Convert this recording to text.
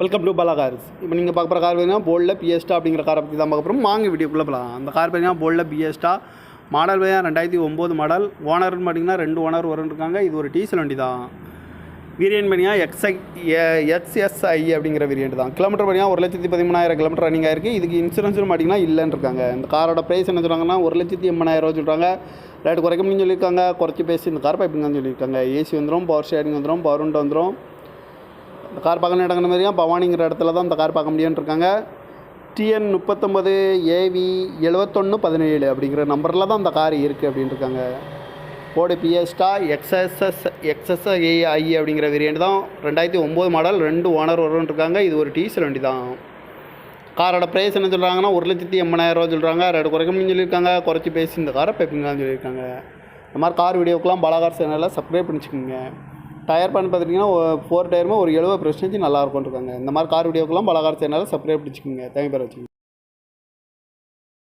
Welcome to Bala cars. இப்போ நீங்கள் பார்க்குற கார் பார்த்தீங்கன்னா போல்டில் பிஎஸ்டா அப்படிங்கிற காரை பற்றி தான் பார்க்க போகிறோம். வாங்க வீடியோக்குள்ளே போகலாம். அந்த கார் பார்த்தீங்கன்னா போல்டில் பிஎஸ்டா மாடல் பார்த்தீங்கன்னா 2009 மாடல். ஓனர்னு பார்த்தீங்கன்னா 2 ஓனர் இருக்காங்க. இது ஒரு டீசல் வண்டி தான். வேரியன்ட் பார்த்தீங்கன்னா XSI அப்படிங்கிற வேரியன்ட் தான். கிலோமீட்டர் பார்த்தீங்கன்னா 1,13,000 கிலோமீட்டர் ரன்னிங் ஆயிருக்கு. இதுக்கு இன்சூரன்ஸ் பார்த்தீங்கன்னா இல்லைன்னு இருக்காங்க. இந்த காரோட ப்ரைஸ் என்ன சொல்கிறாங்கன்னா 1,80,000 சொல்கிறாங்க. ரேட்டு குறைக்க முடியும்னு சொல்லியிருக்காங்க. குறைச்சி பேசி இந்த கார் பைப்புங்கன்னு சொல்லியிருக்காங்க. ஏசி வந்துடும், பவர் ஷேரிங் வந்துடும், பவர் விண்டோ வந்துடும். இந்த கார் பார்க்கணும் இடங்கிற மாதிரியா பவானிங்கிற இடத்துல தான் இந்த கார் பார்க்க முடியும்னு இருக்காங்க. TN 39 AV 7117 அப்படிங்கிற நம்பரில் தான் இந்த கார் இருக்குது அப்படின்னு இருக்காங்க. போர்டு பிஎஸ்டா XSI அப்படிங்கிற வேரியண்ட் தான். 2009 மாடல், 2 ஓனர் இருக்காங்க. இது ஒரு டீசல் வண்டி தான். காரோட ப்ரைஸ் என்ன சொல்கிறாங்கன்னா 1,80,000 சொல்கிறாங்க. ரேட்டு குறைக்க முடியும்னு சொல்லியிருக்காங்க. குறைச்சி பேசி இந்த காரை பைப்பிங்கன்னு சொல்லியிருக்காங்க. இந்த மாதிரி கார் வீடியோக்கெலாம் பாலா கார் சேனலில் சப்ஸ்கிரைப் பண்ணிச்சுக்கோங்க. டயர் பண்ணி பார்த்துட்டிங்கன்னா 4 டயருமே ஒரு 70% நல்லா இருக்கும்னு இருக்காங்க. இந்த மாதிரி கார் வீடியோக்கெல்லாம் பாலா கார் சேனலில் சப்ஸ்கிரைப் பண்ணிச்சுக்கோங்க. தேங்க்யூ பேர் வச்சுக்கோங்க.